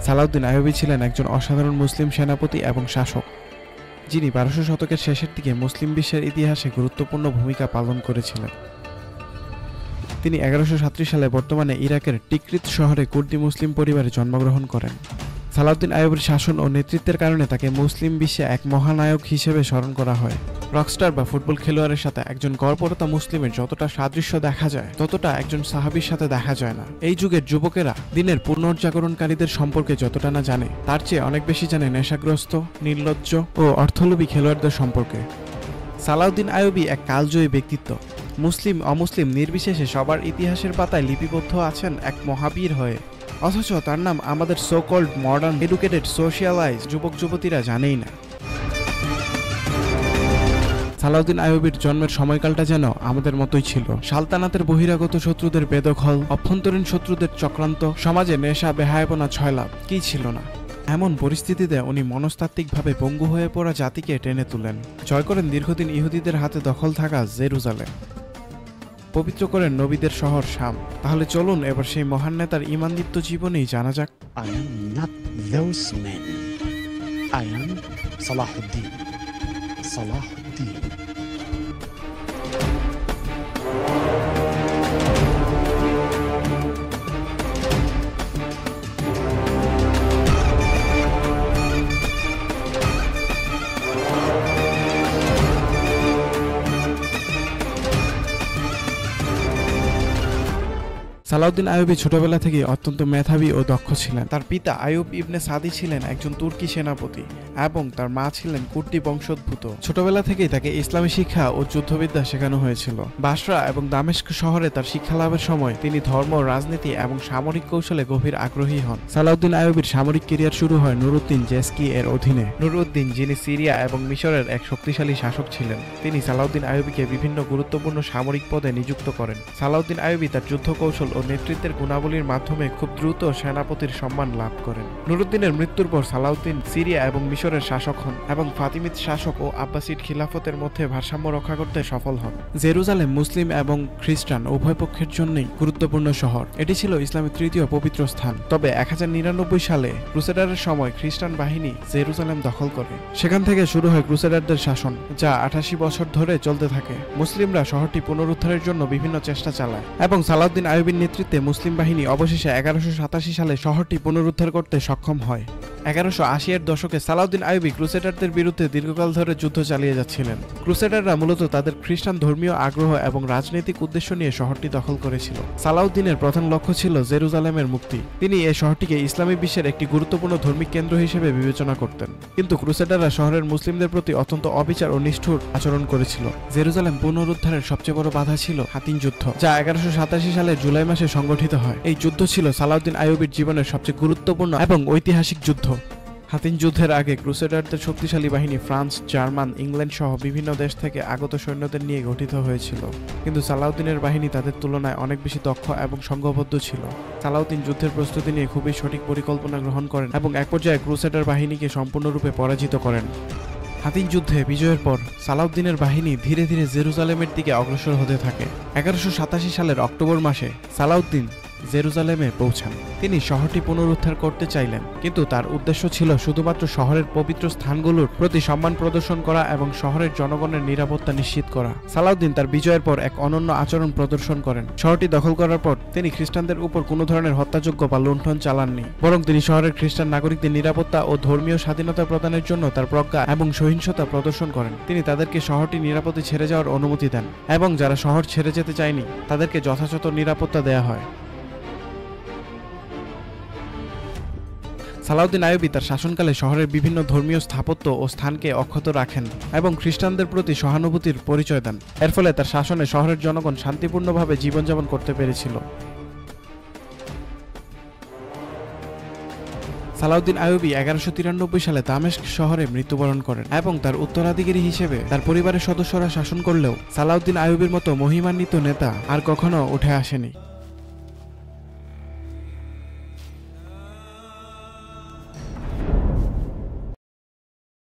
সালাউদ্দিন আইয়ুবী ছিলেন একজন অসাধারণ মুসলিম সেনাপতি এবং শাসক, যিনি 1200 শতকের শেষের দিকে মুসলিম বিশ্বের ইতিহাসে গুরুত্বপূর্ণ ভূমিকা পালন করেছিলেন। তিনি 1137 সালে বর্তমানে ইরাকের টিকরিত শহরে কুর্দি মুসলিম পরিবারে জন্মগ্রহণ করেন। সালাউদ্দিন আইয়ুবীর শাসন ও নেতৃত্বের কারণে তাকে মুসলিম বিশ্বে এক মহানায়ক হিসেবে স্মরণ করা হয়। রকস্টার বা ফুটবল খেলোয়াড়ের সাথে একজন গড়পড়তা মুসলিমের যতটা সাদৃশ্য দেখা যায়, ততটা একজন সাহাবীর সাথে দেখা যায় না। এই যুগের যুবকেরা দিনের পুনর্জাগরণকারীদের সম্পর্কে যতটা না জানে, তার চেয়ে অনেক বেশি জানে নেশাগ্রস্ত, নির্লজ্জ ও অর্থলোভী খেলোয়াড়দের সম্পর্কে। সালাউদ্দিন আইয়ুবী এক কালজয়ী ব্যক্তিত্ব। মুসলিম অমুসলিম নির্বিশেষে সবার ইতিহাসের পাতায় লিপিবদ্ধ আছেন এক মহাবীর হয়ে। অথচ তার নাম আমাদের সো কল্ড মডার্ন এডুকেটেড সোশিয়ালাইজ যুবক যুবতীরা জানেই না। সালাউদ্দিন আইয়ুবীর জন্মের সময়কালটা যেন আমাদের মতোই ছিল। সালতানাতের বহিরাগত শত্রুদের বেদখল, অভ্যন্তরীণ শত্রুদের চক্রান্ত, সমাজে নেশা বেহায়াপনা ছয়লাভ, কি ছিল না। এমন পরিস্থিতিতে উনি মনস্তাত্ত্বিকভাবে পঙ্গু হয়ে পড়া জাতিকে টেনে তুলেন, জয় করেন দীর্ঘদিন ইহুদিদের হাতে দখল থাকা জেরুজালেম, পবিত্র করেন নবীদের শহর শাম। তাহলে চলুন এবার সেই মহান নেতার ঈমানদীপ্ত জীবনেই জানা যাক। I am not those men. I am Salahuddin. Salahuddin. Salauddin Ayubi ছোটবেলা থেকে অত্যন্ত মেধাবী ও দক্ষ ছিলেন। তার পিতা আইয়ুব ইবনে সাদি ছিলেন একজন তুর্কি সেনাপতি এবং তার মা ছিলেন কুর্দি বংশোদ্ভূত। ছোটবেলা থেকেই তাকে ইসলামী শিক্ষা ও যুদ্ধবিদ্যা শেখানো হয়েছিল। বাসরা এবং দামেস্ক শহরে তার শিক্ষা লাভের সময় তিনি ধর্ম, রাজনীতি এবং সামরিক কৌশলে গভীর আগ্রহী হন। সালাউদ্দিন আইয়ুবীর সামরিক ক্যারিয়ার শুরু হয় নুরউদ্দিন জেসকি এর অধীনে। নুরউদ্দিন, যিনি সিরিয়া এবং মিশরের এক শক্তিশালী শাসক ছিলেন, তিনি সালাউদ্দিন আইয়ুবীকে বিভিন্ন গুরুত্বপূর্ণ সামরিক পদে নিযুক্ত করেন। সালাউদ্দিন আইয়ুবী তার যুদ্ধ কৌশল ও নেতৃত্বের গুণাবলীর মাধ্যমে খুব দ্রুত সেনাপতির সম্মান লাভ করেন। নুরউদ্দিনের মৃত্যুর পর সালাউদ্দিন সিরিয়া এবং মিশরের শাসক হন এবং ফাতিমিদ শাসক ও আব্বাসিড খিলাফতের মধ্যে ভারসাম্য রক্ষা করতে সফল হন। জেরুজালেম মুসলিম এবং খ্রিস্টান উভয় পক্ষের জন্যই গুরুত্বপূর্ণ শহর। এটি ছিল ইসলামের তৃতীয় পবিত্র স্থান। তবে 1099 সালে ক্রুসেডারের সময় খ্রিস্টান বাহিনী জেরুজালেম দখল করে। সেখান থেকে শুরু হয় ক্রুসেডারদের শাসন, যা 88 বছর ধরে চলতে থাকে। মুসলিমরা শহরটি পুনরুদ্ধারের জন্য বিভিন্ন চেষ্টা চালায় এবং সালাউদ্দিন আইয়ুবীর নেতৃত্বে মুসলিম বাহিনী অবশেষে 1187 সালে শহরটি পুনরুদ্ধার করতে সক্ষম হয়। 1180-এর দশকে সালাউদ্দিন আইয়ুবী ক্রুসেডারদের বিরুদ্ধে দীর্ঘকাল ধরে যুদ্ধ চালিয়ে যাচ্ছিলেন। ক্রুসেডাররা মূলত তাদের খ্রিস্টান ধর্মীয় আগ্রহ এবং রাজনৈতিক উদ্দেশ্য নিয়ে শহরটি দখল করেছিল। সালাউদ্দিনের প্রধান লক্ষ্য ছিল জেরুজালেমের মুক্তি। তিনি এই শহরটিকে ইসলামী বিশ্বের একটি গুরুত্বপূর্ণ ধর্মিক কেন্দ্র হিসেবে বিবেচনা করতেন। কিন্তু ক্রুসেডাররা শহরের মুসলিমদের প্রতি অত্যন্ত অবিচার ও নিষ্ঠুর আচরণ করেছিল। জেরুজালেম পুনরুদ্ধারের সবচেয়ে বড় বাধা ছিল হাতিন যুদ্ধ, যা 1187 সালের জুলাই মাসে সংগঠিত হয়। এই যুদ্ধ ছিল সালাউদ্দিন আইয়ুবীর জীবনের সবচেয়ে গুরুত্বপূর্ণ এবং ঐতিহাসিক যুদ্ধ। হাতিন যুদ্ধের আগে ক্রুসেডারদের শক্তিশালী বাহিনী ফ্রান্স, জার্মান, ইংল্যান্ড সহ বিভিন্ন দেশ থেকে আগত সৈন্যদের নিয়ে গঠিত হয়েছিল। কিন্তু সালাউদ্দিনের বাহিনী তাদের তুলনায় অনেক বেশি দক্ষ এবং সংঘবদ্ধ ছিল। সালাউদ্দিন যুদ্ধের প্রস্তুতি নিয়ে খুবই সঠিক পরিকল্পনা গ্রহণ করেন এবং এক পর্যায়ে ক্রুসেডার বাহিনীকে সম্পূর্ণরূপে পরাজিত করেন। হাতিন যুদ্ধে বিজয়ের পর সালাউদ্দিনের বাহিনী ধীরে ধীরে জেরুজালেমের দিকে অগ্রসর হতে থাকে। 1187 সালের অক্টোবর মাসে সালাউদ্দিন জেরুজালেমে পৌঁছান। তিনি শহরটি পুনরুদ্ধার করতে চাইলেন, কিন্তু তার উদ্দেশ্য ছিল শুধুমাত্র শহরের পবিত্র স্থানগুলোর প্রতি সম্মান প্রদর্শন করা এবং শহরের জনগণের নিরাপত্তা নিশ্চিত করা। সালাউদ্দিন তার বিজয়ের পর এক অনন্য আচরণ প্রদর্শন করেন। শহরটি দখল করার পর তিনি খ্রিস্টানদের উপর কোনো ধরনের হত্যাযোগ্য বা লুণ্ঠন চালাননি, বরং তিনি শহরের খ্রিস্টান নাগরিকদের নিরাপত্তা ও ধর্মীয় স্বাধীনতা প্রদানের জন্য তার প্রজ্ঞা এবং সহিংসতা প্রদর্শন করেন। তিনি তাদেরকে শহরটি নিরাপদে ছেড়ে যাওয়ার অনুমতি দেন এবং যারা শহর ছেড়ে যেতে চায়নি তাদেরকে যথাযথ নিরাপত্তা দেয়া হয়। সালাউদ্দিন আইয়ুবী তার শাসনকালে শহরের বিভিন্ন ধর্মীয় স্থাপত্য ও স্থানকে অক্ষত রাখেন এবং খ্রিস্টানদের প্রতি সহানুভূতির পরিচয় দেন। এর ফলে তার শাসনে শহরের জনগণ শান্তিপূর্ণভাবে জীবনযাপন করতে পেরেছিল। সালাউদ্দিন আইয়ুবী 1193 সালে দামেস্ক শহরে মৃত্যুবরণ করেন এবং তার উত্তরাধিকারী হিসেবে তার পরিবারের সদস্যরা শাসন করলেও সালাউদ্দিন আইয়ুবীর মতো মহিমান্বিত নেতা আর কখনো উঠে আসেনি।